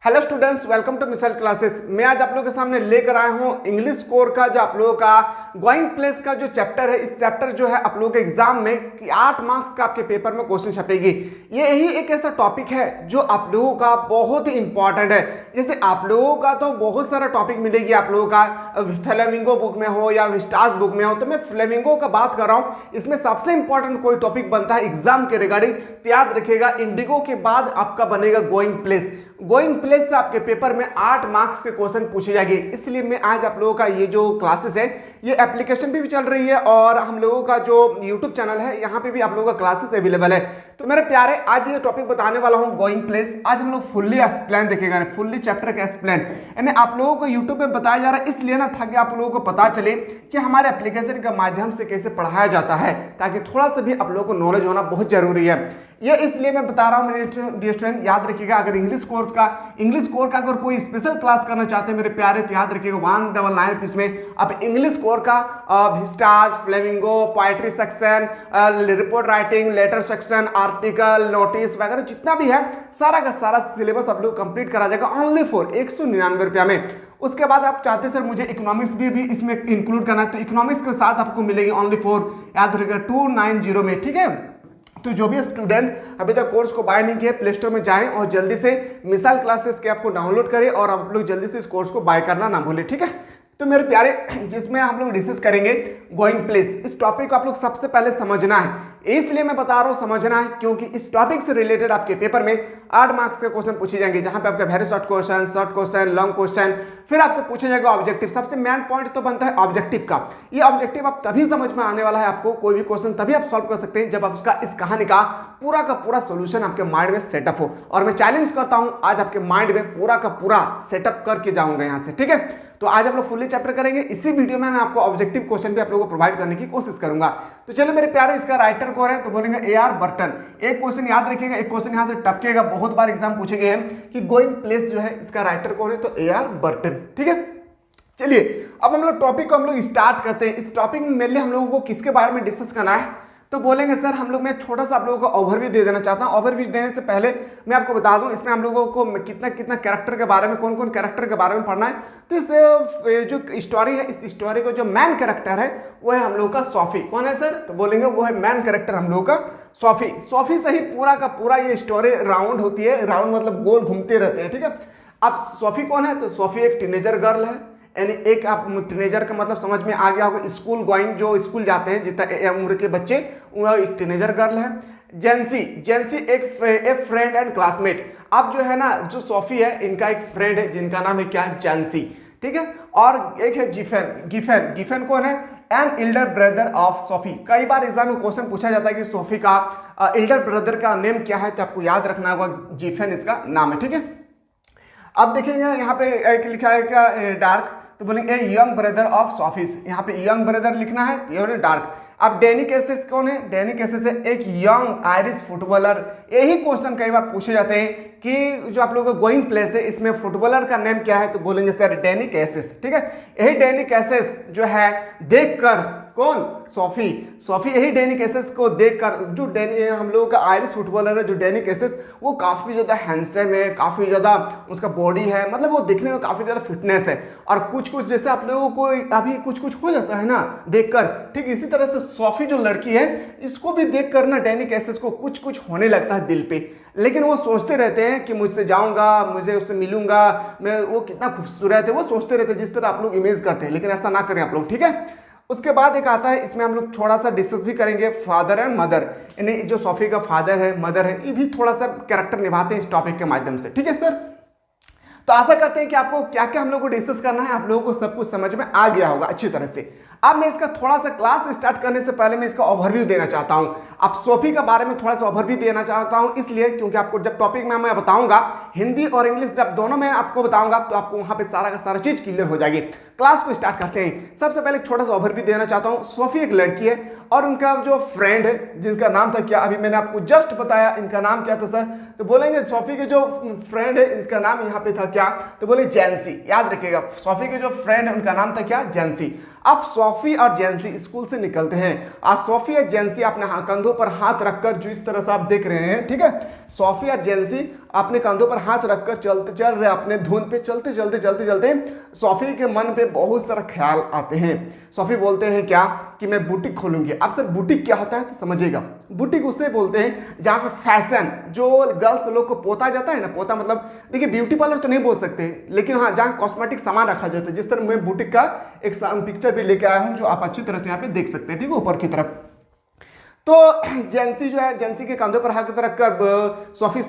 Hello students, welcome to missile classes. मैं आज आप लोगों के सामने लेकर आया हूं इंग्लिश कोर का जो आप लोगों का गोइंग प्लेस का जो चैप्टर है। इस चैप्टर जो है आप लोगों के एग्जाम में कि 8 मार्क्स का आपके पेपर में क्वेश्चन छपेगी। ये ही एक ऐसा टॉपिक है जो आप लोगों का बहुत ही इंपॉर्टेंट है। जैसे आप लोगों का तो बहुत सारा टॉपिक मिलेगी आप लोगों का, फ्लेमिंगो बुक में हो या विस्टास बुक में हो, तो मैं फ्लेमिंगो का बात कर रहा हूं। इसमें सबसे इंपॉर्टेंट कोई टॉपिक बनता है एग्जाम के रिगार्डिंग, तो याद रखिएगा इंडिगो के बाद आपका बनेगा गोइंग प्लेस। गोइंग प्लेस से आपके पेपर में 8 मार्क्स के क्वेश्चन पूछे जाएंगे। इसलिए मैं आज आप लोगों का ये जो क्लासेस है, ये एप्लीकेशन भी चल रही है और हम लोगों का जो यूट्यूब चैनल है यहाँ पे भी आप लोगों का क्लासेस अवेलेबल है। तो मेरे प्यारे, आज ये टॉपिक बताने वाला हूँ गोइंग प्लेस। आज हम लोग फुल्ली एक्सप्लेन देखेंगे, फुल्ली चैप्टर का एक्सप्लेन यानी आप लोगों को यूट्यूब पे बताया जा रहा है इसलिए ना, ताकि आप लोगों को पता चले कि हमारे एप्लीकेशन के माध्यम से कैसे पढ़ाया जाता है, ताकि थोड़ा सा भी आप लोगों को नॉलेज होना बहुत जरूरी है। ये इसलिए मैं बता रहा हूँ मेरे डियर स्टूडेंट। याद रखिएगा, अगर इंग्लिश कोर का अगर कोई स्पेशल क्लास करना चाहते हैं मेरे प्यारे, तो याद रखिएगा 199 रुपीज में आप इंग्लिश कोर का Vistas, Flamingo, poetry section, report writing, letter section, article, notice वगैरह जितना भी है सारा का सारा सिलेबस आप लोग कंप्लीट करा जाएगा ओनली फॉर 199 रुपया में। उसके बाद आप चाहते सर मुझे इकोनॉमिक्स भी इसमें इंक्लूड करना है, तो इकोनॉमिक्स के साथ आपको मिलेगी ओनली फॉर, याद रखिएगा 290 में। ठीक है, तो जो भी स्टूडेंट अभी तक कोर्स को बाय नहीं किया, प्ले स्टोर में जाएं और जल्दी से मिसाइल क्लासेस के आपको डाउनलोड करें और आप लोग जल्दी से इस कोर्स को बाय करना ना भूलें। ठीक है, तो मेरे प्यारे, जिसमें हम लोग डिस्कस करेंगे गोइंग प्लेस। इस टॉपिक को आप लोग सबसे पहले समझना है, इसलिए मैं बता रहा हूं समझना है क्योंकि इस टॉपिक से रिलेटेड आपके पेपर में 8 मार्क्स के क्वेश्चन पूछे जाएंगे, जहां पे आपका very short question, long question, फिर आपसे पूछे जाएगा ऑब्जेक्टिव। सबसे मेन पॉइंट तो बनता है ऑब्जेक्टिव का। ये ऑब्जेक्टिव आप तभी समझ में आने वाला है, आपको कोई भी क्वेश्चन तभी आप सॉल्व कर सकते हैं जब आप उसका इस कहानी का पूरा सोल्यूशन आपके माइंड में सेटअप हो। और मैं चैलेंज करता हूं आज आपके माइंड में पूरा का पूरा सेटअप करके जाऊंगा यहां से। ठीक है, तो आज हम लोग फुल्ली चैप्टर करेंगे। इसी वीडियो में मैं आपको ऑब्जेक्टिव क्वेश्चन भी आप लोगों को प्रोवाइड करने की कोशिश करूंगा। तो चलो मेरे प्यारे, इसका राइटर कौन है तो बोलेंगे A.R. बर्टन। एक क्वेश्चन याद रखिएगा, एक क्वेश्चन यहां से टपकेगा, बहुत बार एग्जाम पूछे गए हैं कि गोइंग प्लेस जो है इसका राइटर कौन है, तो A.R. बर्टन। ठीक है, चलिए अब हम लोग टॉपिक को हम लोग स्टार्ट करते हैं। इस टॉपिक में मेनली हम लोगों को किसके बारे में डिस्कस करना है, तो बोलेंगे सर हम लोग, मैं छोटा सा आप लोगों को ओवरव्यू दे देना चाहता हूं। ओवरव्यू देने से पहले मैं आपको बता दूं इसमें हम लोगों को कितना कितना कैरेक्टर के बारे में, कौन कौन कैरेक्टर के बारे में पढ़ना है। तो इस जो स्टोरी है, इस स्टोरी का जो मैन कैरेक्टर है वो है हम लोग का सोफी। कौन है सर, तो बोलेंगे वो है मैन कैरेक्टर हम लोग का सोफी। सोफी से ही पूरा का पूरा ये स्टोरी राउंड होती है। राउंड मतलब गोल घूमते रहते हैं। ठीक है, अब सोफी कौन है, तो सोफी एक टीनेजर गर्ल है, यानी एक आप टीनेजर का मतलब समझ में आ गया होगा, स्कूल गोइंग, जो स्कूल जाते हैं जितना उम्र के बच्चे, वो एक टीनेजर गर्ल है। जेंसी एक फ्रेंड एंड क्लासमेट। अब जो है ना, जो सोफी है इनका एक फ्रेंड है जिनका नाम है क्या, जेंसी। ठीक है, और एक है गिफेन कौन है, an elder brother of Sophie. कई बार एग्जाम में क्वेश्चन पूछा जाता है कि सोफी का एल्डर ब्रदर का नेम क्या है, तो आपको याद रखना होगा गिफेन इसका नाम है। ठीक है, अब देखेंगे यहाँ पे एक लिखा है क्या, डार्क, तो बोलेंगे यंग ब्रदर ऑफ सोफीज। यहाँ पे यंग ब्रदर लिखना है, तो ये डार्क। अब डैनी कैसेस कौन है, डैनी कैसेस है एक यंग आयरिश फुटबॉलर। यही क्वेश्चन कई बार पूछे जाते हैं कि जो आप लोगों का गोइंग प्लेस है इसमें फुटबॉलर का नेम क्या है, तो बोलेंगे सर डैनी कैसेस। ठीक है, यही डैनी कैसेस जो है देखकर, कौन, सोफी यही डैनी कैसेस को देखकर, जो डैनी हम लोगों का आयरिश फुटबॉलर है जो डैनी कैसेस, वो काफ़ी ज़्यादा हैंडसम है, काफ़ी ज़्यादा उसका बॉडी है, मतलब वो दिखने में काफ़ी ज़्यादा फिटनेस है। और कुछ जैसे आप लोगों को अभी कुछ हो जाता है ना देखकर, ठीक इसी तरह से सोफी जो लड़की है इसको भी देखकर ना डैनी कैसेस को कुछ होने लगता है दिल पे। लेकिन वो सोचते रहते हैं कि मुझसे जाऊंगा, मुझे उससे मिलूंगा, मैं वो कितना खूबसूरत है, वो सोचते रहते हैं जिस तरह आप लोग इमेज करते हैं, लेकिन ऐसा ना करें आप लोग। ठीक है, उसके बाद एक आता है, इसमें हम लोग थोड़ा सा डिस्कस भी करेंगे फादर एंड मदर, यानी जो सोफी का फादर है, मदर है, ये भी थोड़ा सा कैरेक्टर निभाते हैं इस टॉपिक के माध्यम से। ठीक है सर, तो आशा करते हैं कि आपको क्या क्या हम लोग को डिस्कस करना है, आप लोगों को सब कुछ समझ में आ गया होगा अच्छी तरह से। अब मैं इसका थोड़ा सा क्लास स्टार्ट करने से पहले मैं इसका ओवरव्यू देना चाहता हूं। अब सोफी के बारे में थोड़ा सा ओवरव्यू देना चाहता हूं, इसलिए क्योंकि आपको जब टॉपिक में मैं बताऊंगा हिंदी और इंग्लिश जब दोनों में आपको बताऊंगा, तो आपको वहां पे सारा का सारा चीज क्लियर हो जाएगी। क्लास को स्टार्ट करते हैं। सबसे पहले छोटा सा ओवरव्यू देना चाहता हूं। सोफी एक लड़की है और उनका जो फ्रेंड है जिनका नाम था क्या, अभी मैंने आपको जस्ट बताया, इनका नाम क्या था सर, तो बोलेंगे सोफी के जो फ्रेंड है इसका नाम यहाँ पे था क्या, तो बोले जेंसी। याद रखिएगा, सोफी के जो फ्रेंड है उनका नाम था क्या, जेंसी। अब सोफी और जेंसी स्कूल से निकलते हैं और सोफी और जेंसी अपने कंधों पर हाथ रखकर, जो इस तरह से आप देख रहे हैं, ठीक है, सोफी और जेंसी अपने कंधों पर हाथ रखकर चल रहे अपने धुन पे चलते चलते चलते चलते सोफी के मन पे बहुत सारा ख्याल आते हैं। सोफी बोलते हैं क्या कि मैं बुटीक खोलूंगी। अब सर बुटीक क्या होता है तो समझिएगा। बुटीक उसे बोलते हैं जहाँ पे फैशन जो गर्ल्स लोग को पोता जाता है ना, पोता मतलब देखिए ब्यूटी पार्लर तो नहीं बोल सकते, लेकिन हाँ जहाँ कॉस्मेटिक सामान रखा जाता है। जिस तरह मैं बुटीक का एक पिक्चर भी लेके आया हूँ जो आप अच्छी तरह से यहाँ पे देख सकते हैं, ठीक है, ऊपर की तरफ। तो जेंसी जो है, जेंसी के कंधों पर हाथ रखकर सोफी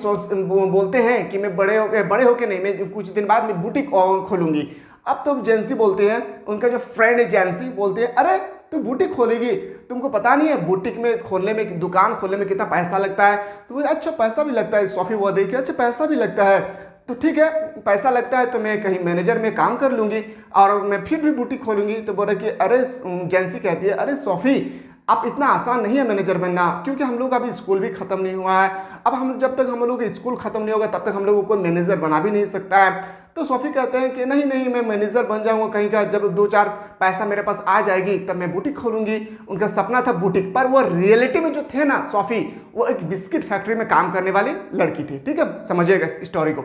बोलते हैं कि मैं बड़े होके नहीं, मैं कुछ दिन बाद मैं बुटीक खोलूंगी। अब तो जेंसी बोलते हैं, उनका जो फ्रेंड है जेंसी बोलते हैं अरे तू बुटीक खोलेगी, तुमको पता नहीं है बुटीक में खोलने में, दुकान खोलने में कितना पैसा लगता है। तो बोले अच्छा पैसा भी लगता है। सोफी बोल रही है अच्छा पैसा भी लगता है, तो ठीक है पैसा लगता है तो मैं कहीं मैनेजर में काम कर लूंगी और मैं फिर भी बुटीक खोलूंगी। तो बोल रहे कि अरे जेंसी कहती है अरे सोफी अब इतना आसान नहीं है मैनेजर बनना, क्योंकि हम लोग का अभी स्कूल भी खत्म नहीं हुआ है। अब हम जब तक हम लोग का स्कूल खत्म नहीं होगा तब तक हम लोगों को मैनेजर बना भी नहीं सकता है। तो सोफी कहते हैं कि नहीं नहीं मैं मैनेजर बन जाऊंगा कहीं का, जब 2-4 पैसा मेरे पास आ जाएगी तब मैं बुटीक खोलूंगी। उनका सपना था बुटीक, पर वो रियलिटी में जो थे ना सोफी, वो एक बिस्किट फैक्ट्री में काम करने वाली लड़की थी। ठीक है, समझिएगा स्टोरी को।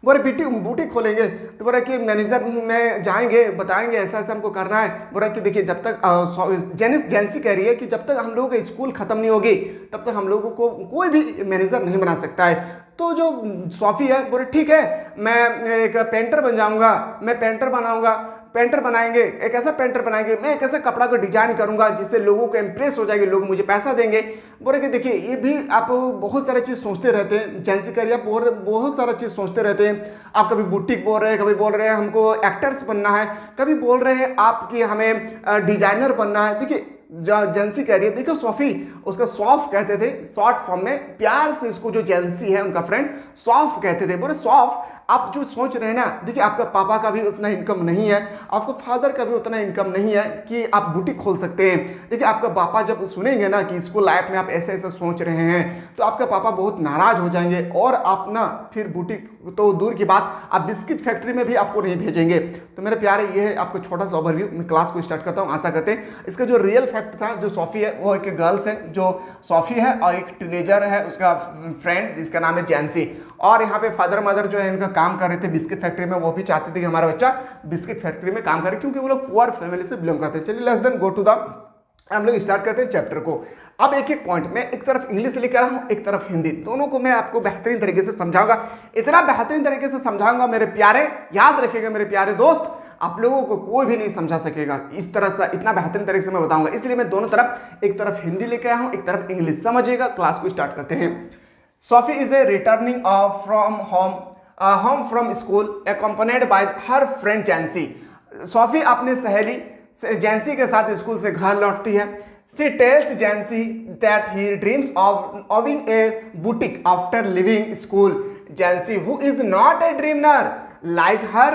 बोले बुटीक खोलेंगे तो बोला कि मैनेजर में जाएंगे, बताएंगे ऐसा ऐसा हमको करना है। बोला कि देखिए जब तक जेंसी कह रही है कि जब तक हम लोगों का स्कूल खत्म नहीं होगी तब तक हम लोगों को कोई भी मैनेजर नहीं बना सकता है। तो जो सोफी है बोले ठीक है मैं एक पेंटर बन जाऊंगा, मैं पेंटर बनाऊंगा, पेंटर बनाएंगे, एक ऐसा पेंटर बनाएंगे, मैं एक ऐसा कपड़ा को डिजाइन करूंगा जिससे लोगों को इम्प्रेस हो जाएगी, लोग मुझे पैसा देंगे। बोले कि देखिए ये भी आप बहुत सारी चीज़ सोचते रहते हैं, जेंसी करिए बहुत सारा चीज़ सोचते रहते हैं। आप कभी बुटीक बोल रहे हैं, कभी बोल रहे हैं हमको एक्टर्स बनना है, कभी बोल रहे हैं आपकी हमें डिजाइनर बनना है। देखिए जेंसी कह रही है, देखो सोफी उसका सॉफ कहते थे शॉर्ट फॉर्म में, प्यार से इसको जो जेंसी है उनका फ्रेंड सॉफ कहते थे। बोले सॉफ आप जो सोच रहे हैं ना, देखिए आपका पापा का भी उतना इनकम नहीं है, आपका फादर का भी उतना इनकम नहीं है कि आप बुटीक खोल सकते हैं। देखिए आपका पापा जब सुनेंगे ना कि स्कूल लाइफ में आप ऐसे ऐसे सोच रहे हैं तो आपका पापा बहुत नाराज हो जाएंगे और आप ना फिर बुटीक तो दूर की बात, आप बिस्किट फैक्ट्री में भी आपको नहीं भेजेंगे। तो मेरे प्यारे ये है आपको छोटा सा ओवरव्यू, मैं क्लास को स्टार्ट करता हूँ। आशा करते हैं इसका जो रियल फैक्ट था, जो सोफी है वो एक गर्ल्स है, जो सोफी है और एक टीनेजर है उसका फ्रेंड जिसका नाम है जेंसी। और यहाँ पे फादर मदर जो है इनका काम कर रहे थे बिस्किट फैक्ट्री में, वो भी चाहते थे कि हमारा बच्चा बिस्किट फैक्ट्री में काम करे क्योंकि वो लोग पुअर फैमिली से बिलोंग करते हैं। चलिए let's then go to the, हम लोग स्टार्ट करते हैं चैप्टर को। अब एक एक पॉइंट में एक तरफ इंग्लिश लेकर रहा हूँ, एक तरफ हिंदी, दोनों को मैं आपको बेहतरीन तरीके से समझाऊंगा। इतना बेहतरीन तरीके से समझाऊंगा मेरे प्यारे, याद रखिएगा मेरे प्यारे दोस्त, आप लोगों को कोई भी नहीं समझा सकेगा इस तरह से, इतना बेहतरीन तरीके से मैं बताऊंगा। इसलिए मैं दोनों तरफ, एक तरफ हिंदी लेके आया हूँ, एक तरफ इंग्लिश। समझिएगा, क्लास को स्टार्ट करते हैं। Sophie is a returning from home from school accompanied by her friend जेंसी। Sophie अपने सहेली जेंसी के साथ स्कूल से घर लौटती है। She tells Jancy that he dreams of owning a boutique after leaving school. Jancy, who is not a dreamer like her,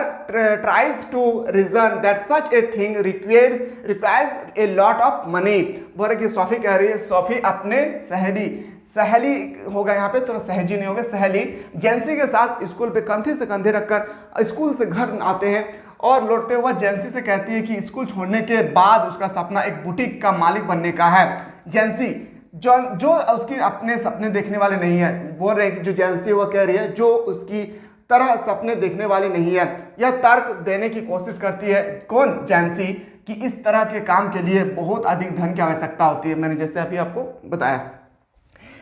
tries to reason that such a thing requires a lot of money. बोले कि Sophie कह रही है, Sophie अपने सहेली होगा यहाँ पे, थोड़ा सहजी नहीं होगा, सहेली जेंसी के साथ स्कूल पे कंधे से कंधे रखकर स्कूल से घर आते हैं और लौटते हुए जेंसी से कहती है कि स्कूल छोड़ने के बाद उसका सपना एक बुटीक का मालिक बनने का है। जेंसी जो उसकी अपने सपने देखने वाले नहीं है, बोल रहे हैं कि जो जेंसी वो कह रही है जो उसकी तरह सपने देखने वाली नहीं है। यह तर्क देने की कोशिश करती है, कौन? जेंसी, कि इस तरह के काम के लिए बहुत अधिक धन की आवश्यकता होती है, मैंने जैसे अभी आपको बताया।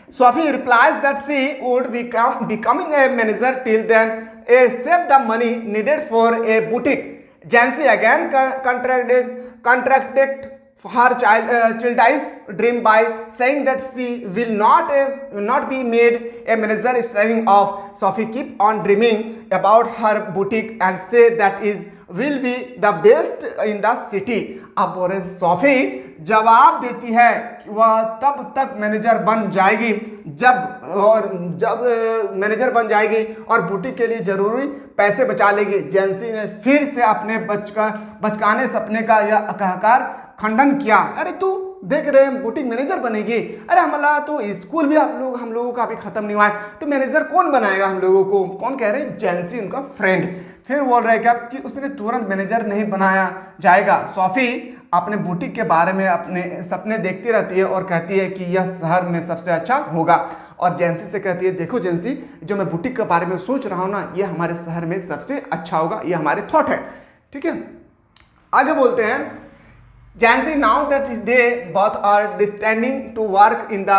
Sophie replies that she would becoming a manager till then save the money needed for a boutique. Jancy again contradicted her childish dream by saying that she will not be made a manager, striving of Sophie keep on dreaming about her boutique and say that is will be the best in the city. अब बोल रहे Sophie जवाब देती है कि वह तब तक मैनेजर बन जाएगी जब मैनेजर बन जाएगी और बुटीक के लिए जरूरी पैसे बचा लेगी। जेंसी ने फिर से अपने बचकाने सपने का यह कहकर खंडन किया। अरे तू देख रहे हैं बुटीक मैनेजर बनेगी, अरे हमारा तो स्कूल भी हम लोगों का अभी खत्म नहीं हुआ है, तो मैनेजर कौन बनाएगा हम लोगों को? कौन कह रहे हैं? जेंसी, उनका फ्रेंड। फिर बोल रहे हैं कि उसने तुरंत मैनेजर नहीं बनाया जाएगा। सोफी अपने बुटीक के बारे में अपने सपने देखती रहती है और कहती है कि यह शहर में सबसे अच्छा होगा। और जेंसी से कहती है देखो जेंसी, जो मैं बुटीक के बारे में सोच रहा हूँ ना, ये हमारे शहर में सबसे अच्छा होगा, ये हमारे थॉट है। ठीक है, आगे बोलते हैं Jansi, now that they both are destined to work in the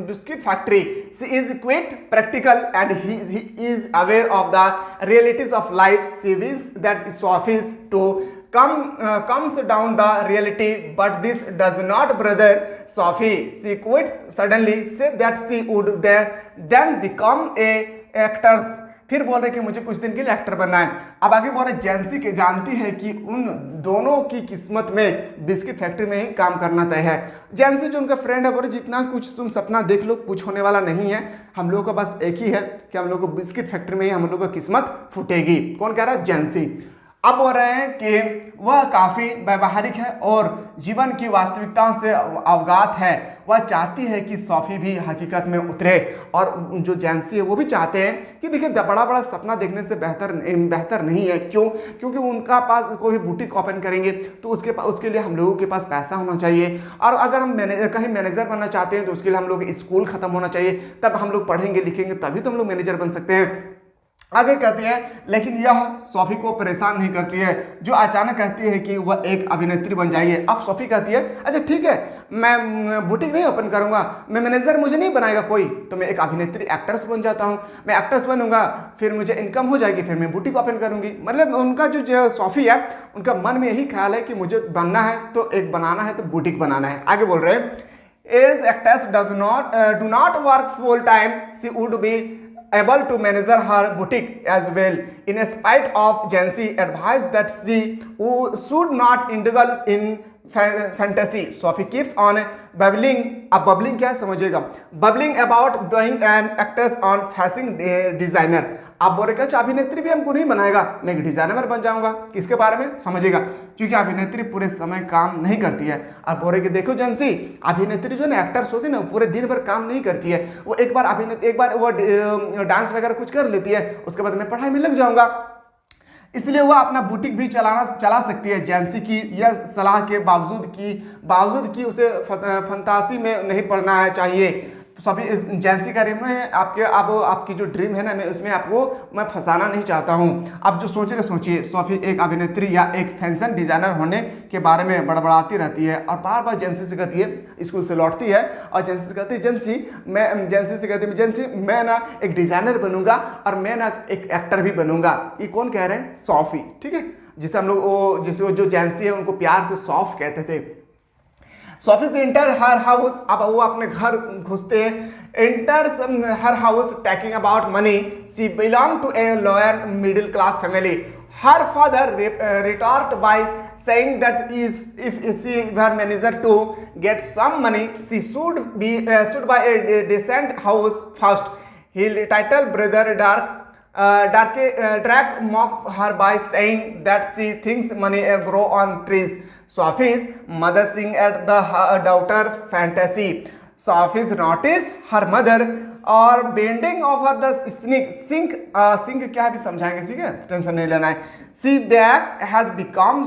biscuit factory, she is quite practical and he is aware of the realities of life. She wishes that Sophie to comes down the reality, but this does not bother Sophie. She quite suddenly said that she would then become a actress. फिर बोल रहे कि मुझे कुछ दिन के लिए actor बनना है। अब आगे बोल रहे जेंसी के जानती है कि उन दोनों की किस्मत में बिस्किट फैक्ट्री में ही काम करना तय है। जेंसी जो उनका फ्रेंड है बोल रहे जितना कुछ तुम सपना देख लो कुछ होने वाला नहीं है, हम लोग का बस एक ही है कि हम लोग को बिस्किट फैक्ट्री में ही हम लोग का किस्मत फूटेगी। कौन कह रहा है? जेंसी। अब बोल रहे हैं कि वह काफ़ी व्यावहारिक है और जीवन की वास्तविकताओं से अवगत है। वह चाहती है कि सॉफी भी हकीकत में उतरे, और जो जेंसी है वो भी चाहते हैं कि देखिए बड़ा बड़ा सपना देखने से बेहतर नहीं है। क्यों? क्योंकि उनका पास कोई बुटीक ओपन करेंगे तो उसके लिए हम लोगों के पास पैसा होना चाहिए, और अगर हम कहीं मैनेजर बनना चाहते हैं तो उसके लिए हम लोग स्कूल ख़त्म होना चाहिए, तब हम लोग पढ़ेंगे लिखेंगे तभी तो हम लोग मैनेजर बन सकते हैं। आगे कहती है लेकिन यह सोफी को परेशान नहीं करती है, जो अचानक कहती है कि वह एक अभिनेत्री बन जाएगी। अब सोफी कहती है अच्छा ठीक है, मैं बुटीक नहीं ओपन करूंगा, मैं मैनेजर मुझे नहीं बनाएगा कोई, तो मैं एक अभिनेत्री एक्ट्रेस बन जाता हूं, मैं एक्ट्रेस बनूंगा, फिर मुझे इनकम हो जाएगी, फिर मैं बुटीक ओपन करूंगी। मतलब उनका जो सोफी है उनका मन में यही ख्याल है कि मुझे बनना है तो एक बनाना है तो बुटीक बनाना है। आगे बोल रहे हैं as actress do not work full time, she would be able to manage her boutique as well. In spite of Jancy advice that she should not indulge in fantasy, Sophie keeps on bubbling. अब bubbling क्या है समझिएगा? Bubbling about being an actress on fashion designer. आप बोल रहे क्या अभिनेत्री भी हमको नहीं बनाएगा, मैं एक डिजाइनर बन जाऊंगा। किसके बारे में समझिएगा? क्योंकि अभिनेत्री पूरे समय काम नहीं करती है। आप बोल रहे कि देखो जेंसी, अभिनेत्री जो ना एक्टर्स होती है ना पूरे दिन भर काम नहीं करती है, वो एक बार वो डांस वगैरह कुछ कर लेती है, उसके बाद मैं पढ़ाई में लग जाऊंगा, इसलिए वह अपना बुटीक भी चला सकती है। जेंसी की यह सलाह के बावजूद की उसे फंतासी में नहीं पड़ना है चाहिए। सभी जेंसी का ड्रीम है आपकी जो ड्रीम है ना, मैं उसमें आपको मैं फंसाना नहीं चाहता हूँ। अब जो सोच रहे सोचिए, सोफी एक अभिनेत्री या एक फैशन डिजाइनर होने के बारे में बड़बड़ाती रहती है और बार बार जेंसी से कहती है, स्कूल से लौटती है और जेंसी से कहती है जेंसी मैं ना एक डिजाइनर बनूंगा और मैं ना एक एक्टर भी बनूंगा। ये कौन कह रहे हैं? सोफी। ठीक है, जिसे हम लोग जिसे जो जेंसी है उनको प्यार से सॉफ कहते थे। सोफी से इंटर हर हाउस, अब वो अपने घर घुसते हैं। enters her house talking about money. She belonged to a lower middle class family. Her father retorted by saying that if she were manager to get some money, she should buy a decent house first. He titled brother Drake mocked her by saying that she thinks money grow on trees. Sophie's mother sing at the daughter fantasy. Sophie's noticed her mother और bending over the sink क्या भी समझाएंगे, ठीक है, tension नहीं लेना है। See back has become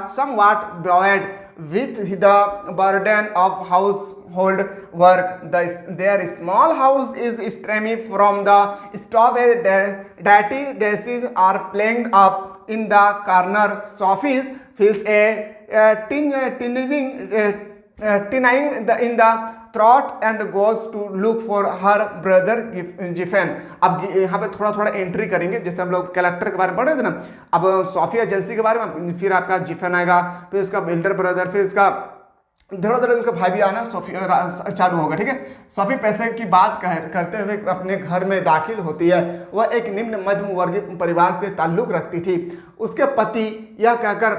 somewhat bowed with the burden of household work. Their small house is streamy from the stove. Dirty dishes are playing up in the corner. Sophie feels a tinning in the throat and goes to look for her brother Giffen. अब यहाँ पे थोड़ा entry करेंगे, जैसे हम लोग character के बारे में पढ़ रहे थे ना, अब सोफी एजेंसी के बारे में, फिर आपका जिफन आएगा, फिर उसका बिल्डर ब्रदर, फिर इसका धीरे उनका भाई भी आना सोफी चालू होगा। ठीक है, सोफी पैसे की बात करते हुए अपने घर में दाखिल होती है। वह एक निम्न मध्यम वर्गीय परिवार से ताल्लुक रखती थी। उसके पति यह कहकर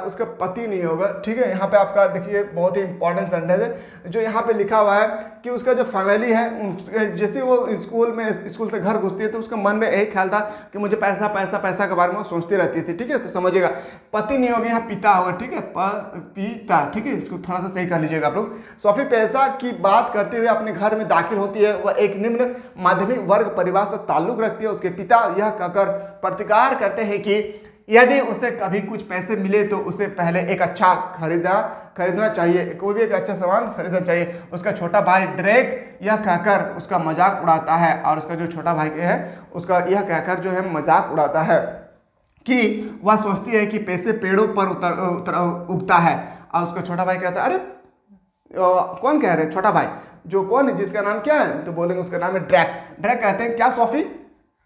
उसका पति नहीं होगा, ठीक है, यहाँ पे आपका देखिए बहुत ही इंपॉर्टेंट सेंटेंस है जो यहाँ पे लिखा हुआ है कि उसका जो फैमिली है, जैसे वो स्कूल से घर घुसती है तो उसका मन में यही ख्याल था कि मुझे पैसा पैसा पैसा के बारे में सोचती रहती थी। ठीक है, तो समझिएगा पति नहीं होगा, यहाँ पिता होगा। ठीक है, पिता, ठीक है, इसको थोड़ा सा सही कर लीजिएगा आप लोग। सोफी पैसा की बात करते हुए अपने घर में दाखिल होती है। वह एक निम्न माध्यमिक वर्ग परिवार से ताल्लुक रखती है। उसके पिता यह कहकर प्रतिकार करते हैं कि यदि उसे कभी कुछ पैसे मिले तो उसे पहले एक अच्छा खरीदना चाहिए, कोई भी एक अच्छा सामान खरीदना चाहिए। उसका छोटा भाई ड्रेक यह कहकर उसका मजाक उड़ाता है, और उसका जो छोटा भाई है उसका यह कहकर जो है मजाक उड़ाता है कि वह सोचती है कि पैसे पेड़ों पर उगता है। और उसका छोटा भाई कहता है, अरे कौन कह रहे हैं? छोटा भाई जो कौन है, जिसका नाम क्या है? तो बोलेंगे उसका नाम है ड्रैक। ड्रैक कहते हैं, क्या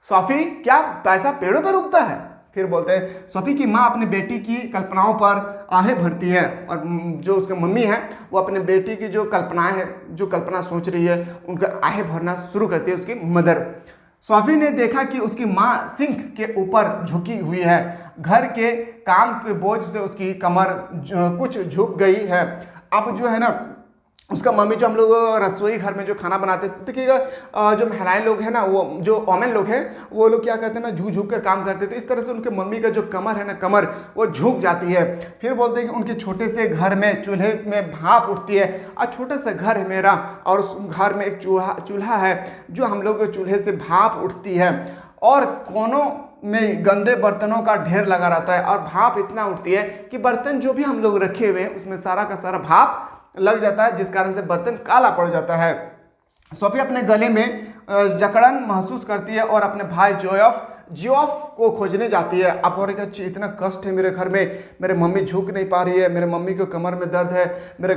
सॉफी क्या पैसा पेड़ों पर उगता है? फिर बोलते हैं सॉफी की माँ अपनी बेटी की कल्पनाओं पर आहें भरती है, और जो उसकी मम्मी है वो अपने बेटी की जो कल्पनाएं है, जो कल्पना सोच रही है, उनका आहें भरना शुरू करती है उसकी मदर। सॉफी ने देखा कि उसकी माँ सिंक के ऊपर झुकी हुई है। घर के काम के बोझ से उसकी कमर कुछ झुक गई है। अब जो है ना, उसका मम्मी जो हम लोग रसोई घर में जो खाना बनाते हैं, देखिएगा जो महिलाएं लोग हैं ना, वो जो ओमेन लोग हैं, वो लोग क्या करते हैं ना, झुक कर काम करते हैं। तो इस तरह से उनके मम्मी का जो कमर है ना, कमर वो झुक जाती है। फिर बोलते हैं कि उनके छोटे से घर में चूल्हे में भाप उठती है, और छोटा सा घर है मेरा, और उस घर में एक चूल्हा है जो हम लोग चूल्हे से भाप उठती है, और कोनों में गंदे बर्तनों का ढेर लगा रहता है, और भाप इतना उठती है कि बर्तन जो भी हम लोग रखे हुए हैं उसमें सारा का सारा भाप लग जाता है, जिस कारण से बर्तन काला पड़ जाता है। सोफी अपने गले में जकड़न महसूस करती है और अपने भाई जियोफ को खोजने जाती है। अब और इतना कष्ट है मेरे घर में, मेरे मम्मी झुक नहीं पा रही है, मेरे मम्मी को कमर में दर्द है, मेरे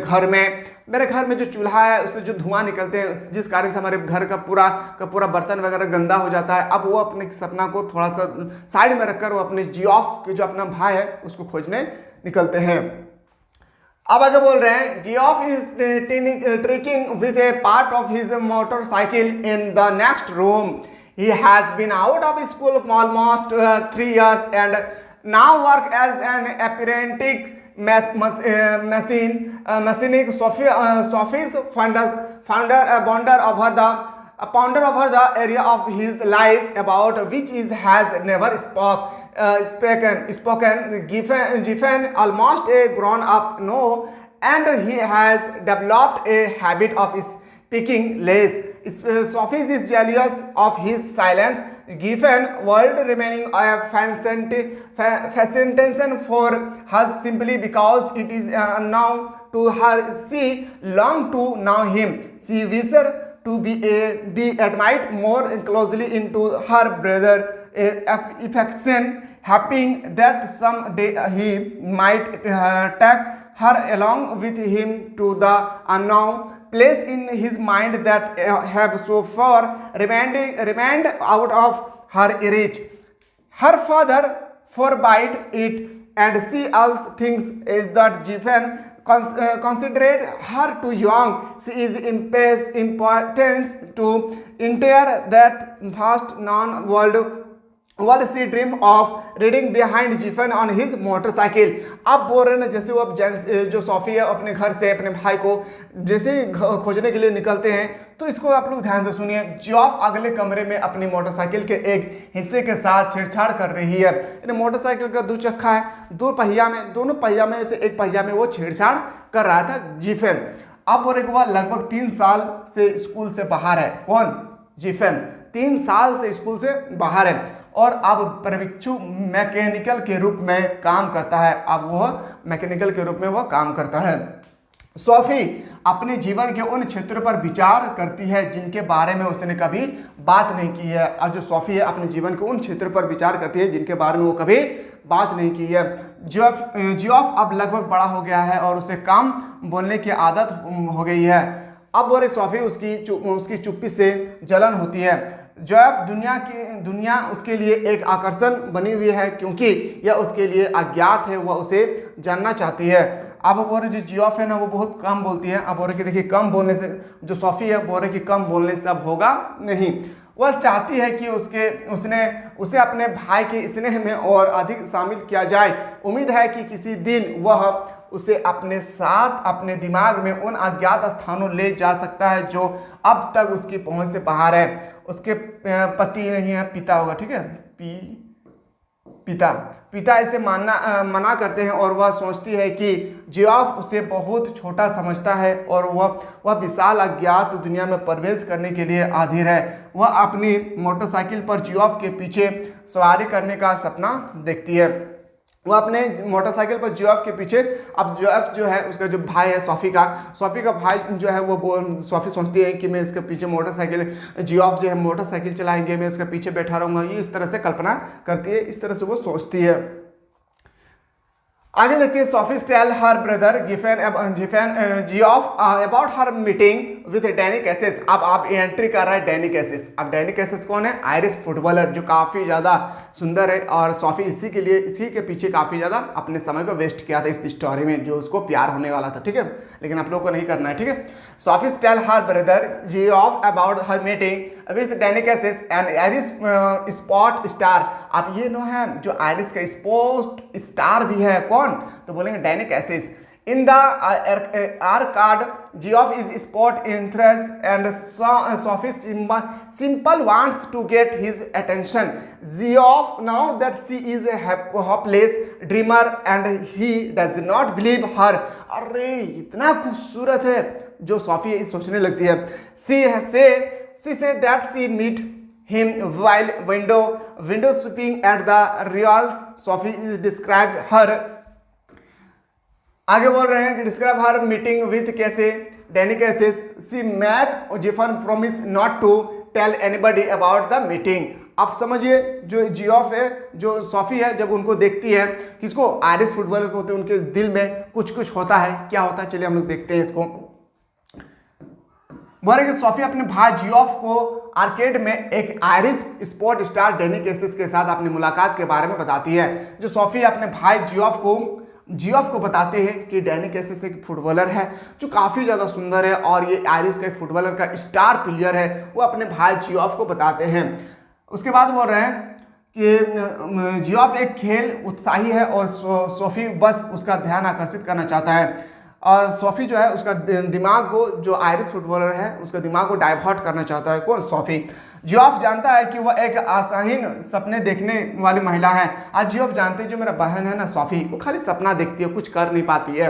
घर में जो चूल्हा है उससे जो धुआं निकलते हैं, जिस कारण से हमारे घर का पूरा बर्तन वगैरह गंदा हो जाता है। अब वो अपने सपना को थोड़ा सा साइड में रखकर वो अपने जियोफ के जो अपना भाई है उसको खोजने निकलते हैं। अब आगे बोल रहे हैं, Geoff is trekking with A part of his motorcycle in the next room. He has been out of school for almost 3 years and now work as an apprentice mechanic. Sophie's ponder over the area of his life about which he has never spoken. Given almost a grown-up now, and he has developed a habit of speaking less. Sophie is jealous of his silence. Given world remaining a fascination for her simply because it is unknown to her. She longed to know him. She wished to be admired more closely into her brother affection, hoping that someday he might take her along with him to the unknown place in his mind that have so far remained out of her reach. Her father forbade it, and she also thinks that Jiffen considered her too young. She is important to enter that vast non-world she dream of reading behind Jiffen on his motorcycle. अब बोल रहे ना, जैसे वो अब जो Sophie है अपने घर से अपने भाई को जैसे खोजने के लिए निकलते हैं, तो इसको आप लोग ध्यान से सुनिए। जियोफ अगले कमरे में अपनी मोटरसाइकिल के एक हिस्से के साथ छेड़छाड़ कर रही है। मोटरसाइकिल का 2 चक्का है, 2 पहिया में, दोनों पहिया में से एक पहिया में वो छेड़छाड़ कर रहा था जिफेन। अब और एक बार लगभग 3 साल से स्कूल से बाहर है। कौन? जिफेन 3 साल से स्कूल से बाहर है और अब प्रशिक्षु मैकेनिकल के रूप में काम करता है। अब वह मैकेनिकल के रूप में वह काम करता है। सोफी अपने जीवन के उन क्षेत्रों पर विचार करती है जिनके बारे में उसने कभी बात नहीं की है। और जो सोफी है अपने जीवन के उन क्षेत्रों पर विचार करती है जिनके बारे में वो कभी बात नहीं की है। जियोफ अब लगभग बड़ा हो गया है और उसे कम बोलने की आदत हो गई है। अब और सोफी उसकी चुप्पी से जलन होती है। जियोफ दुनिया उसके लिए एक आकर्षण बनी हुई है क्योंकि यह उसके लिए अज्ञात है, वह उसे जानना चाहती है। अब बोरे जो जियोफ है ना वो बहुत कम बोलती है। अब बोरे कि देखिए कम बोलने से, जो सोफी है बोरे कि कम बोलने से अब होगा नहीं। वह चाहती है कि उसे अपने भाई के स्नेह में और अधिक शामिल किया जाए। उम्मीद है कि किसी दिन वह उसे अपने साथ अपने दिमाग में उन अज्ञात स्थानों ले जा सकता है जो अब तक उसकी पहुंच से बाहर है। उसके पति नहीं है, पिता होगा, ठीक है, पिता इसे मना करते हैं और वह सोचती है कि जियोफ उसे बहुत छोटा समझता है और वह विशाल अज्ञात दुनिया में प्रवेश करने के लिए अधीर है। वह अपनी मोटरसाइकिल पर जियोफ के पीछे सवारी करने का सपना देखती है। वो अपने मोटरसाइकिल पर जियोफ के पीछे, अब जियोफ जो है उसका जो भाई है सोफी का भाई जो है वो सोफी सोचती है कि मैं इसके पीछे मोटरसाइकिल, जियोफ जो है मोटरसाइकिल चलाएंगे, मैं इसके पीछे बैठा रहूँगा, ये इस तरह से कल्पना करती है, इस तरह से वो सोचती है। आगे देखते हैं, Sophie tell her brother Geoff about her meeting with Danny Casey's. अब आप एंट्री कर रहा है डैनी कैसेस। अब डैनी कैसेस कौन है? आयरिश फुटबॉलर जो काफ़ी ज़्यादा सुंदर है, और सोफी इसी के पीछे काफ़ी ज़्यादा अपने समय को वेस्ट किया था इस स्टोरी में, जो उसको प्यार होने वाला था, ठीक है, लेकिन आप लोगों को नहीं करना है, ठीक है। Sophie tell her brother Geoff about her meeting with Danny Casey's and Irish sport star. अब ये नो है जो आयरिश का स्पोर्ट स्टार भी है, कौन? तो बोलेंगे Danny cases. In the arcade, Geoff is sport interest and Sophie simple wants to get his attention. Geoff, now that she is a hopeless dreamer and he does not believe her. अरे इतना खूबसूरत है जो Sophie सोचने लगती है। She said that she meet him while window shopping at the Royals. Sophie is described her, आगे बोल रहे हैं कि डिस्क्राइब हर मीटिंग विथ कैसे डैनी कैसेस सी मैक जेफर promise not to tell anybody about the meeting. आप समझिए जो जियोफ है, जो सोफी है, जब उनको देखती है, किसको? आयरिश फुटबॉलर को होते हैं, उनके दिल में कुछ होता है। क्या होता है चलिए हम लोग देखते हैं इसको। बोले कि सोफी अपने भाई जियोफ को आर्केड में एक Irish sport star Danny cases के साथ अपनी मुलाकात के बारे में बताती है। जो सोफी अपने भाई जियोफ को बताते हैं कि डैनी कैसेस एक फुटबॉलर है जो काफ़ी ज़्यादा सुंदर है और ये आयरिश का एक फुटबॉलर का स्टार प्लेयर है, वो अपने भाई जियोफ को बताते हैं। उसके बाद बोल रहे हैं कि जियोफ एक खेल उत्साही है और सोफी बस उसका ध्यान आकर्षित करना चाहता है, और सोफी जो है उसका दिमाग को, जो आयरिश फुटबॉलर है उसका दिमाग को डाइवर्ट करना चाहता है। कौन? सोफी। जियोफ जानता है कि वह एक आशाहीन सपने देखने वाली महिला है। आज जियोफ जानते हैं जो मेरा बहन है ना सोफी, वो खाली सपना देखती है, कुछ कर नहीं पाती है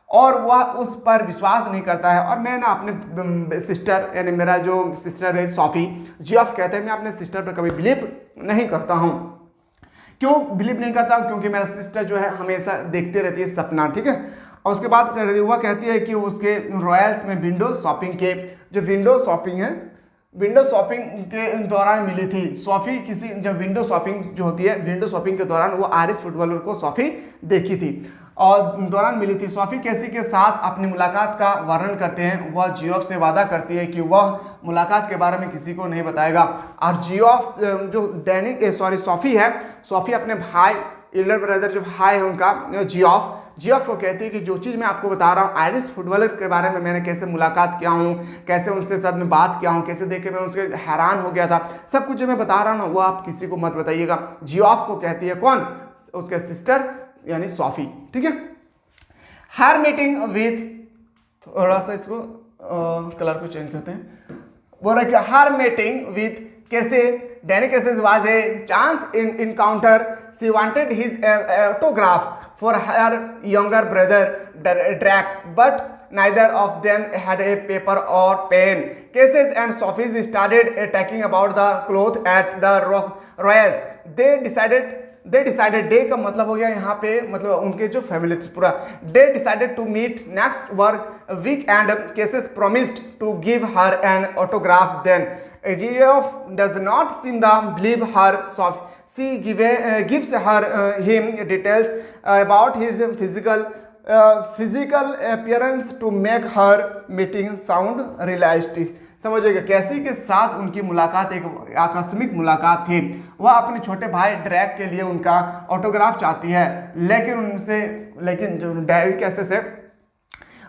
और वह उस पर विश्वास नहीं करता है। और मैं ना अपने सिस्टर, यानी मेरा जो सिस्टर है सोफी, जियोफ कहते हैं मैं अपने सिस्टर पर कभी बिलीव नहीं करता हूँ। क्यों बिलीव नहीं करता? क्योंकि मेरा सिस्टर जो है हमेशा देखते रहती है सपना, ठीक है। और उसके बाद वह कहती है कि उसके रॉयल्स में विंडो शॉपिंग के जो विंडो शॉपिंग के दौरान मिली थी सोफी। जब विंडो शॉपिंग जो होती है, विंडो शॉपिंग के दौरान वो आयरिश फुटबॉलर को सोफी देखी थी और दौरान मिली थी। सोफी कैसी के साथ अपनी मुलाकात का वर्णन करते हैं। वह जियोफ से वादा करती है कि वह मुलाकात के बारे में किसी को नहीं बताएगा। और जियोफ जो सोफी है, सोफी अपने भाई, एल्डर ब्रदर जो भाई है उनका, जियोफ को कहती है कि जो चीज़ मैं आपको बता रहा हूँ आयरिश फुटबॉलर के बारे में, मैंने कैसे मुलाकात किया हूँ, कैसे उनसे साथ में बात किया हूँ, कैसे देखे मैं उनसे हैरान हो गया था, सब कुछ जो मैं बता रहा हूँ ना वो आप किसी को मत बताइएगा। जियोफ को कहती है कौन? उसके सिस्टर यानी सोफी, ठीक है। हर मीटिंग विथ, थोड़ा सा इसको कलर को चेंज करते हैं। बोल रहा है कि हर मीटिंग विथ कैसे Danny cases was a chance encounter. She wanted his autograph for her younger brother Drac, but neither of them had a paper or pen. Cases and Sophie started talking about the clothes at the Royals. They decided day का मतलब हो गया यहाँ पे, मतलब उनके जो family पूरा। They decided to meet next week and Cases promised to give her an autograph then. Geoff does not seem to believe her. She gives him details about his physical appearance to make her meeting sound realistic. समझिएगा कैसी के साथ उनकी मुलाकात एक आकस्मिक मुलाकात थी। वह अपने छोटे भाई ड्रैक के लिए उनका ऑटोग्राफ चाहती है, लेकिन जो डैनी कैसेस है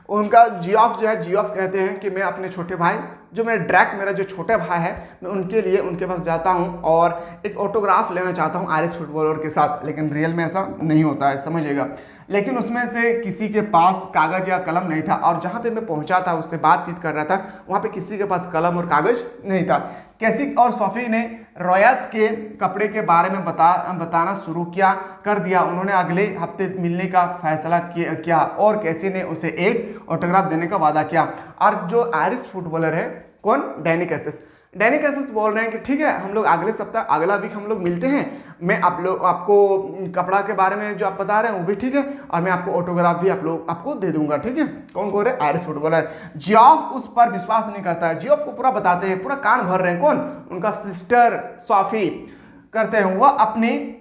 उनका जियोफ जो है, जियोफ कहते हैं कि मैं अपने छोटे भाई, जो मेरा ड्रैक मेरा जो छोटे भाई है, मैं उनके लिए उनके पास जाता हूं और एक ऑटोग्राफ लेना चाहता हूं आयरिश फुटबॉलर के साथ। लेकिन रियल में ऐसा नहीं होता है, समझिएगा। लेकिन उसमें से किसी के पास कागज़ या कलम नहीं था और जहाँ पे मैं पहुँचा था, उससे बातचीत कर रहा था, वहाँ पे किसी के पास कलम और कागज़ नहीं था। कैसी और सोफी ने रॉयस के कपड़े के बारे में बताना शुरू कर दिया। उन्होंने अगले हफ्ते मिलने का फैसला किया और कैसी ने उसे एक ऑटोग्राफ देने का वादा किया। और जो आयरिश फुटबॉलर है कौन? Danny cases. डैनी कैसेस बोल रहे हैं कि ठीक है, हम लोग अगले सप्ताह अगला वीक हम लोग मिलते हैं, मैं आपको कपड़ा के बारे में जो आप बता रहे हैं वो भी ठीक है, और मैं आपको ऑटोग्राफ भी आपको दे दूंगा, ठीक है। कौन कह रहे हैं? Irish footballer. जियोफ उस पर विश्वास नहीं करता है। जियोफ को पूरा बताते हैं, पूरा कान भर रहे हैं। कौन? उनका सिस्टर सोफी करते हैं। वह अपनी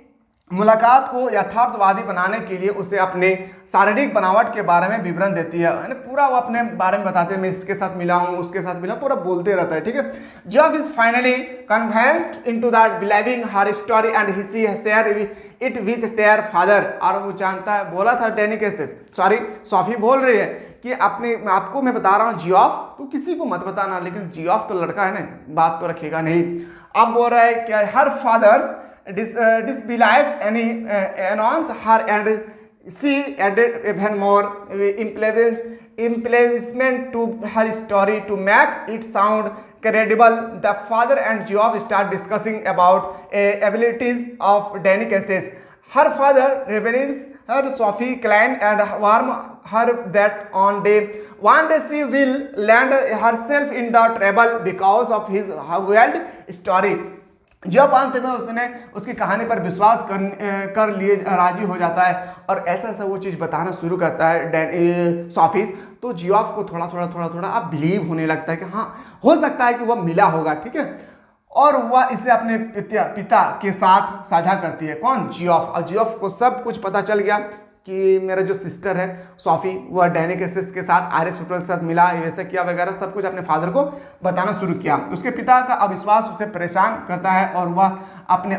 मुलाकात को यथार्थवादी बनाने के लिए उसे अपने शारीरिक बनावट के बारे में विवरण देती है, यानी पूरा वो अपने बारे में बताते हैं, मैं इसके साथ मिला हूँ, उसके साथ मिला, पूरा बोलते रहता है, ठीक है। जब is finally convinced into that believing her story and he share it with their father, और वो जानता है, बोला था डैनी कैसेस, सॉरी सोफी बोल रही है कि आपको मैं बता रहा हूँ जियोफ, तू किसी को मत बताना, लेकिन जियोफ तो लड़का है ना, बात तो रखेगा नहीं। अब बोल रहा है कि her father's disbelief any announce her, and she added even more embellishment to her story to make it sound credible. The father and Geoff start discussing about abilities of Danny Cases. Her father reveals her Sophie Klein and warn her that one day she will land herself in the trouble because of his wild story. जब अंत में उसने उसकी कहानी पर विश्वास कर लिए राजी हो जाता है और ऐसा वो चीज़ बताना शुरू करता है सोफीज, तो जियोफ को थोड़ा अब बिलीव होने लगता है कि हाँ, हो सकता है कि वह मिला होगा, ठीक है। और वह इसे अपने पिता के साथ साझा करती है। कौन? जियोफ। और जियोफ को सब कुछ पता चल गया कि मेरा जो सिस्टर है सोफी, वह डैनी कैसेस के साथ आयरिश फुटबॉलर के साथ मिला, ऐसा किया वगैरह, सब कुछ अपने फादर को बताना शुरू किया। उसके पिता का अविश्वास उसे परेशान करता है, और वह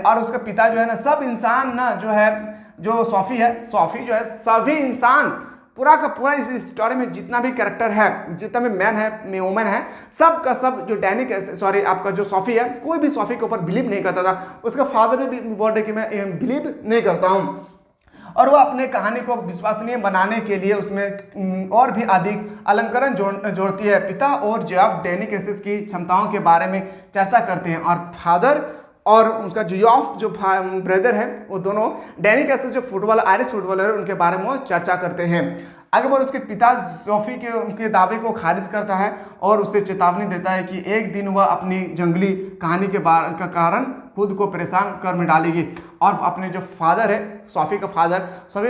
और उसका पिता जो है ना, सब इंसान ना जो है, जो सोफी जो है, सभी इंसान पूरा का पूरा इस स्टोरी में जितना भी कैरेक्टर है, जितना भी मैन है, वुमेन है, सब का सब जो डैनी कैसेस, सॉरी आपका जो सोफी है, कोई भी सोफी के ऊपर बिलीव नहीं करता था। उसका फादर भी बोल रहे कि मैं बिलीव नहीं करता हूँ, और वो अपने कहानी को विश्वसनीय बनाने के लिए उसमें और भी अधिक अलंकरण जोड़ती है। पिता और जियोफ डैनी कैसेस की क्षमताओं के बारे में चर्चा करते हैं, और फादर और उसका जियोफ जो ब्रदर है, वो दोनों डैनी कैसेस जो आयरिश फुटबॉलर है, उनके बारे में चर्चा करते हैं। आगे बढ़ उसके पिता सोफी के उनके दावे को खारिज करता है और उसे चेतावनी देता है कि एक दिन वह अपनी जंगली कहानी के कारण खुद को परेशान कर में डालेगी। और अपने जो फादर है, सोफी का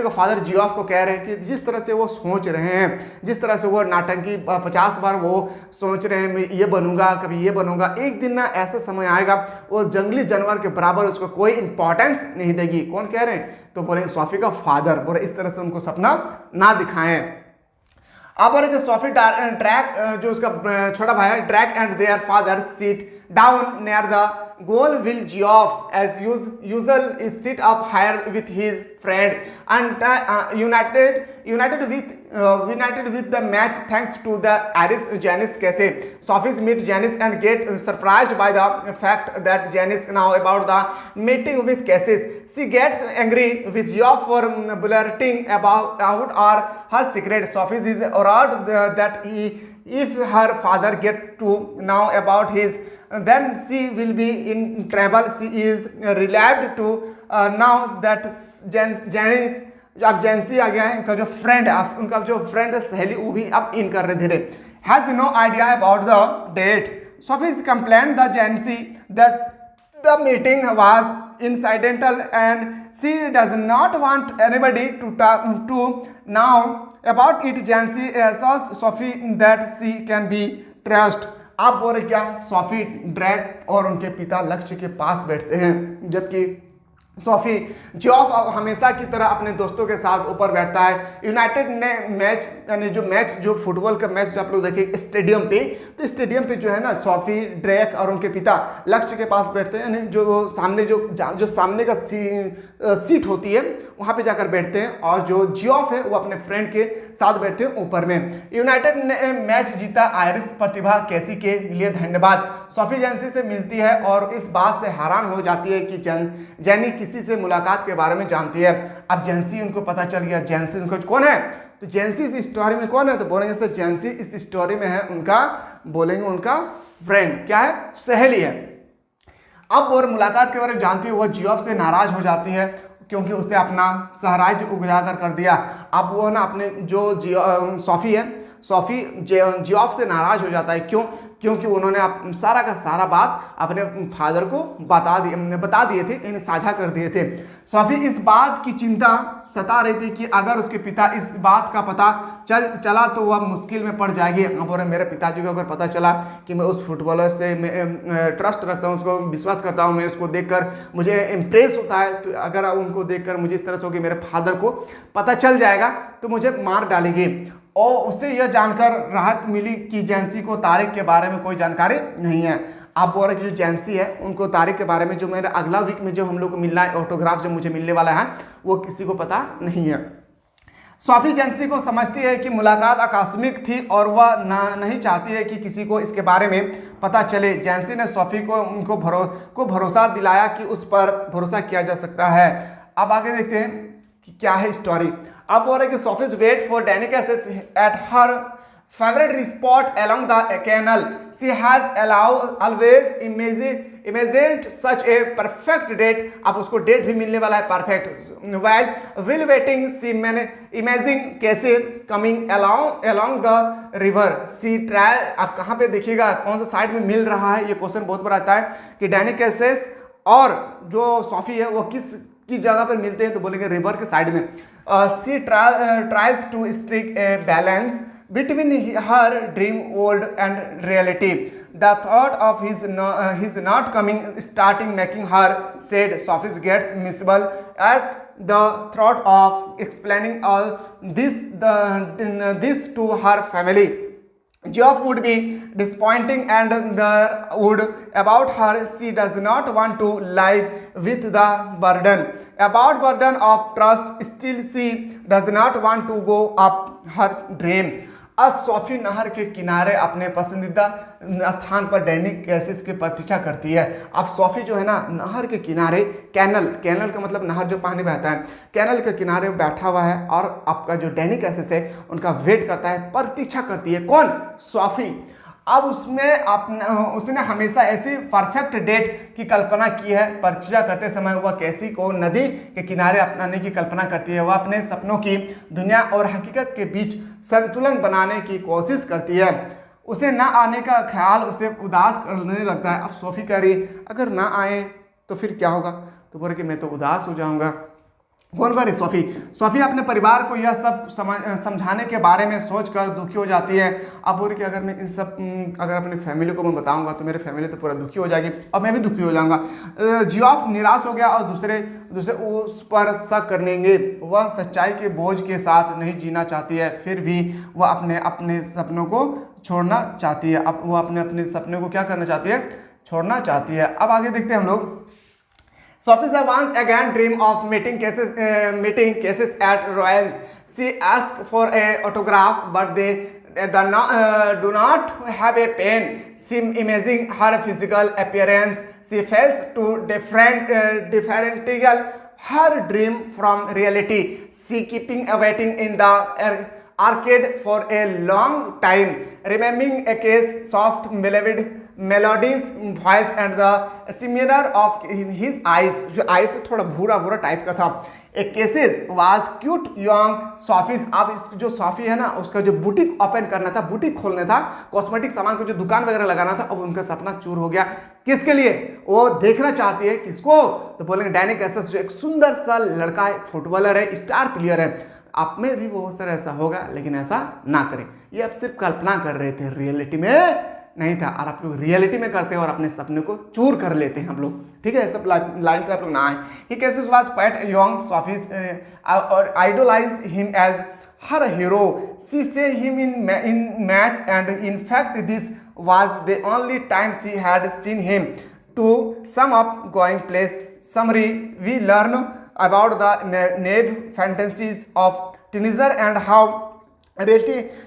फादर जियोफ को कह रहे हैं कि जिस तरह से वो सोच रहे हैं, जिस तरह से वो नाटंकी 50 बार वो सोच रहे हैं, मैं ये बनूंगा, कभी ये बनूंगा, एक दिन ना ऐसा समय आएगा वो जंगली जानवर के बराबर उसको कोई इंपॉर्टेंस नहीं देगी। कौन कह रहे हैं? तो बोले सोफी का फादर। बोले इस तरह से उनको सपना ना दिखाएं। अब बोले सोफी ड्रैक जो उसका छोटा भाई है, Drake and their father sit down near the goal. Will Geoff as usual is sit up higher with his friend and united with the match thanks to the Janice Casey. Sophie meet Janice and get surprised by the fact that Janice now about the meeting with Casey. She gets angry with Geoff for blurting about her secret. Sophie is worried that if her father get to know about his, then she will be in trouble. She is relieved to now that Janice, अब जेंसी आ गया है, इनका जो friend है, उनका जो friend है सहेली, वो भी अब इन कर रहे धीरे, has no idea about the date. Sophie complained the Jancy that the meeting was incidental and she does not want anybody to know about it. Jancy assures Sophie that she can be trusted. आप बोल रहे क्या? Sophie ड्रैक और उनके पिता लक्ष्य के पास बैठते हैं, जबकि सोफी जियोफ हमेशा की तरह अपने दोस्तों के साथ ऊपर बैठता है। यूनाइटेड ने मैच, यानी जो फुटबॉल का मैच जो आप लोग देखें स्टेडियम पे, तो स्टेडियम पे जो है ना, सोफी ड्रैक और उनके पिता लक्ष्य के पास बैठते हैं, यानी जो सामने जो सामने का सीट होती है वहाँ पे जाकर बैठते हैं, और जो जियोफ है वो अपने फ्रेंड के साथ बैठते हैं ऊपर में। यूनाइटेड ने मैच जीता। आयरिश प्रतिभा कैसी के लिए धन्यवाद। सोफी जेंसी से मिलती है और इस बात से हैरान हो जाती है कि जेनी किसी से मुलाकात के बारे में जानती है। अब जेंसी उनको पता चल गया, जेंसी उनको कौन है, तो जेंसी इस स्टोरी में कौन है, तो बोलेंगे सर जेंसी इस स्टोरी में है उनका, बोलेंगे उनका फ्रेंड, क्या है, सहेली है। अब और मुलाकात के बारे में जानती है, वह जियोफ से नाराज हो जाती है क्योंकि उसे अपना सहराज उजागर कर दिया। अब वो ना अपने जो सोफी है, सोफी जियोफ से नाराज हो जाता है। क्यों? क्योंकि उन्होंने सारा का सारा बात अपने फादर को बता दिए थे, इन्हें साझा कर दिए थे। सोफी इस बात की चिंता सता रही थी कि अगर उसके पिता इस बात का पता चला तो वह मुश्किल में पड़ जाएगी। अब मेरे पिताजी को अगर पता चला कि मैं उस फुटबॉलर से मैं ट्रस्ट रखता हूँ, उसको विश्वास करता हूँ, मैं उसको देखकर मुझे इम्प्रेस होता है, तो अगर उनको देखकर मुझे इस तरह से हो कि मेरे फादर को पता चल जाएगा तो मुझे मार डालेगी। और उससे यह जानकर राहत मिली कि जैंसी को तारिक के बारे में कोई जानकारी नहीं है। आप बोल रहे कि जो जैंसी है उनको तारिक के बारे में जो मेरे अगला वीक में जो हम लोग को मिलना है, ऑटोग्राफ जो मुझे मिलने वाला है, वो किसी को पता नहीं है। सोफी जैंसी को समझती है कि मुलाकात आकस्मिक थी और वह नहीं चाहती है कि किसी को इसके बारे में पता चले। जैंसी ने सोफी को भरोसा दिलाया कि उस पर भरोसा किया जा सकता है। अब आगे देखते हैं कि क्या है स्टोरी। अब बोल रहे कि Sophie's wait for Danny Casey's at her favorite spot along the canal. She has always imagined such a perfect date. अब उसको डेट भी मिलने वाला है perfect. While waiting, she imagine कैसे coming along the river. She try, आप कहाँ पे देखिएगा कौन सा साइड में मिल रहा है, ये क्वेश्चन बहुत बार आता है कि डैनी कैसेस और जो सोफी है वो किस जगह पर मिलते हैं, तो बोलेंगे रिवर के साइड में। She tries to strike a balance between her dream world and reality. The thought of his not coming starting making her sad. Sophie gets miserable at the thought of explaining all this to her family. Geoff would be disappointing and would about her. She does not want to live with the burden of trust. Still, she does not want to go up her dream. आज Sophie नहर के किनारे अपने पसंदीदा स्थान पर Danny cases की प्रतीक्षा करती है। अब सोफी जो है ना नहर के किनारे, कैनल का मतलब नहर जो पानी बहता है, कैनल के किनारे बैठा हुआ है और आपका जो डैनी कैसेस है उनका वेट करता है, प्रतीक्षा करती है। कौन? सोफी। अब उसने हमेशा ऐसी परफेक्ट डेट की कल्पना की है। प्रतीक्षा करते समय वह कैसी को नदी के किनारे अपनाने की कल्पना करती है। वह अपने सपनों की दुनिया और हकीकत के बीच संतुलन बनाने की कोशिश करती है। उसे ना आने का ख्याल उसे उदास करने लगता है। अब सोफी कह रही है अगर ना आए तो फिर क्या होगा, तो बोले कि मैं तो उदास हो जाऊंगा। कौन करे? सोफी अपने परिवार को यह सब समझाने के बारे में सोचकर दुखी हो जाती है। अब बोल कि अगर मैं इन सब अगर अपनी फैमिली को मैं बताऊंगा तो मेरी फैमिली तो पूरा दुखी हो जाएगी और मैं भी दुखी हो जाऊंगा। जियोफ निराश हो गया और दूसरे उस पर शक करेंगे। वह सच्चाई के बोझ के साथ नहीं जीना चाहती है, फिर भी वह अपने सपनों को छोड़ना चाहती है। अब वह अपने सपने को क्या करना चाहती है? छोड़ना चाहती है। अब आगे देखते हैं हम लोग। Sophie once again dreamed of meeting cases at Royals. She asked for an autograph, but they do not have a pen. She imaging her physical appearance. She fails to differentiate her dream from reality. She keeping waiting in the arcade for a long time, remembering a case soft melodies voice and the smear of his eyes, जो eyes थोड़ा भूरा type का था। एक Casey's was cute young Sophie's. अब जो Sophie है ना उसका जो बुटीक ओपन करना था, बुटीक खोलना था, कॉस्मेटिक सामान को जो दुकान वगैरह लगाना था, अब उनका सपना चूर हो गया। किसके लिए? वो देखना चाहती है किसको? तो बोलेंगे डैनी कैसेस जो एक सुंदर सा लड़का है, फुटबॉलर है, स्टार प्लेयर है। आप में भी बहुत सारा ऐसा होगा, लेकिन ऐसा ना करें। ये आप सिर्फ कल्पना कर रहे थे, रियलिटी में नहीं था। और आप लोग रियलिटी में करते हैं और अपने सपने को चूर कर लेते हैं हम लोग, ठीक है? सब लाइन पे आप लोग ना आए। He Cassie's was quite young Sophie idolize him as her hero. She saw him in match and in fact this was the only time she had seen him. To sum up going places summary we learn about the naive fantasies of teenager and how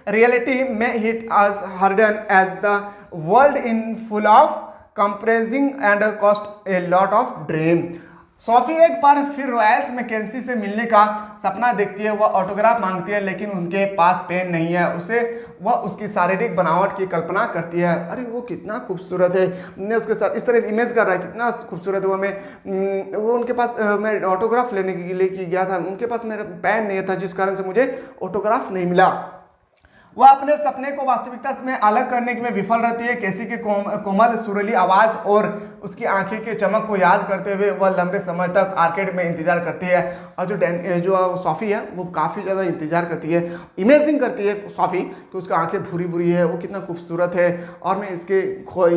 reality may hit us harder as the world in full of compressing and cost a lot of dream. Sophie एक बार फिर Royals McKinsey से मिलने का सपना देखती है। वह autograph मांगती है लेकिन उनके पास पेन नहीं है। वह उसकी शारीरिक बनावट की कल्पना करती है। अरे वो कितना खूबसूरत है, मैं उसके साथ इस तरह से इमेज कर रहा है, कितना खूबसूरत है वो उनके पास मैं ऑटोग्राफ लेने के लिए गया था, उनके पास मेरा पेन नहीं था जिस कारण से मुझे ऑटोग्राफ नहीं मिला। वह अपने सपने को वास्तविकता में अलग करने में विफल रहती है। कैसी के कोमल सुरीली आवाज और उसकी आंखें के चमक को याद करते हुए वह लंबे समय तक आर्केड में इंतजार करती है। और जो सोफी है वो काफ़ी ज़्यादा इंतजार करती है, इमेजिन करती है सोफी कि उसका आंखें भूरी भूरी है, वो कितना खूबसूरत है और मैं इसके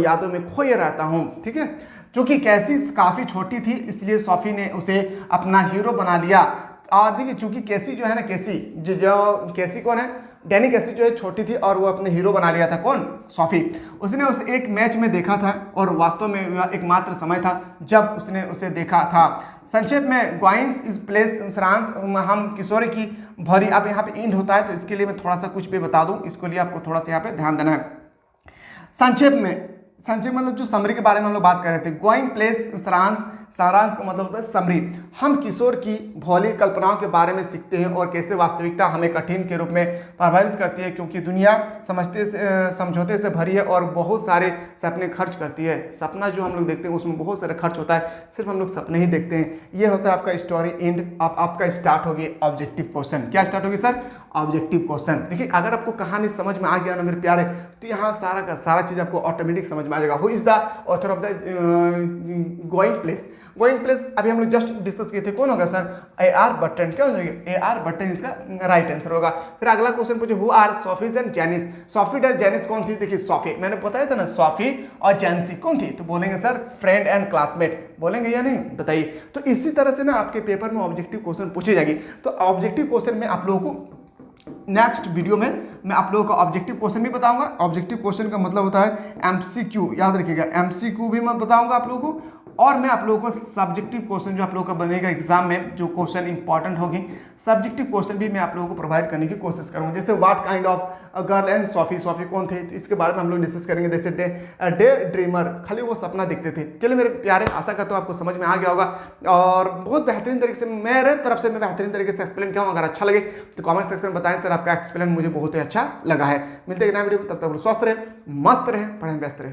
यादों में खोए रहता हूँ। ठीक है, चूँकि कैसी काफ़ी छोटी थी इसलिए सोफी ने उसे अपना हीरो बना लिया। और देखिए चूँकि कैसी जो है ना, कैसी जो कैसी कौन है, डैनी कैसी जो है छोटी थी और वो अपने हीरो बना लिया था। कौन? सोफी। उसने उस एक मैच में देखा था और वास्तव में वह एकमात्र समय था जब उसने उसे देखा था। संक्षेप में ग्वाइंस इस प्लेस सारांश हम किशोरी की भरी। अब यहाँ पे इंड होता है तो इसके लिए मैं थोड़ा सा कुछ भी बता दूँ, इसके लिए आपको थोड़ा सा यहाँ पे ध्यान देना है। संक्षेप मतलब जो समरी के बारे में हम लोग बात कर रहे थे। गोइंग प्लेस सारांश का मतलब होता है समरी। हम किशोर की भोली कल्पनाओं के बारे में सीखते हैं और कैसे वास्तविकता हमें कठिन के रूप में प्रभावित करती है, क्योंकि दुनिया समझौते से भरी है और बहुत सारे सपने खर्च करती है। सपना जो हम लोग देखते हैं उसमें बहुत सारे खर्च होता है, सिर्फ हम लोग सपने ही देखते हैं। ये होता है आपका स्टोरी एंड। अब आपका स्टार्ट होगी ऑब्जेक्टिव क्वेश्चन। क्या स्टार्ट होगी सर? Objective question. देखिए अगर आपको कहानी समझ में आ गया ना मेरे प्यारे, तो यहाँ सारा का सारा चीज़ आपको ऑटोमेटिक समझ में आ जाएगा। Who is the author of the going place? Going place अभी हम लोग जस्ट डिस्कस किए थे। कौन होगा सर? A.R. बर्टन। क्या हो जाएगा? A.R. बर्टन इसका राइट आंसर होगा। फिर अगला क्वेश्चन पूछे, who are Sophie's and Jansie? Sophie and Jansie कौन थी? देखिए सोफी मैंने बताया था ना, सोफी और जेंसी कौन थी? तो बोलेंगे सर फ्रेंड एंड क्लासमेट। बोलेंगे या नहीं बताइए? तो इसी तरह से ना आपके पेपर में ऑब्जेक्टिव क्वेश्चन पूछी जाएगी। तो ऑब्जेक्टिव क्वेश्चन में आप लोगों को नेक्स्ट वीडियो में मैं आप लोगों को ऑब्जेक्टिव क्वेश्चन भी बताऊंगा। ऑब्जेक्टिव क्वेश्चन का मतलब होता है एमसीक्यू, याद रखिएगा। एमसीक्यू भी मैं बताऊंगा आप लोगों को, और मैं आप लोगों को सब्जेक्टिव क्वेश्चन जो आप लोगों का बनेगा एग्जाम में, जो क्वेश्चन इंपॉर्टेंट होगी, सब्जेक्टिव क्वेश्चन भी मैं आप लोगों को प्रोवाइड करने की कोशिश करूंगा। जैसे what kind of girl and Sophie, Sophie कौन थे, तो इसके बारे में हम लोग डिस्कस करेंगे। जैसे डे ड्रीमर, खाली वो सपना देखते थे। चलिए मेरे प्यारे, आशा करता हूँ आपको समझ में आ गया होगा और बहुत बेहतरीन तरीके से मेरे तरफ से मैं बेहतरीन तरीके से एक्सप्लेन किया हूँ। अगर अच्छा लगे तो कमेंट सेक्शन में बताएं सर आपका एक्सप्लेन मुझे बहुत ही अच्छा लगा है। मिलते हैं नया वीडियो में, तब तक स्वस्थ रहे, मस्त रहे, पढ़ें व्यस्त रहे।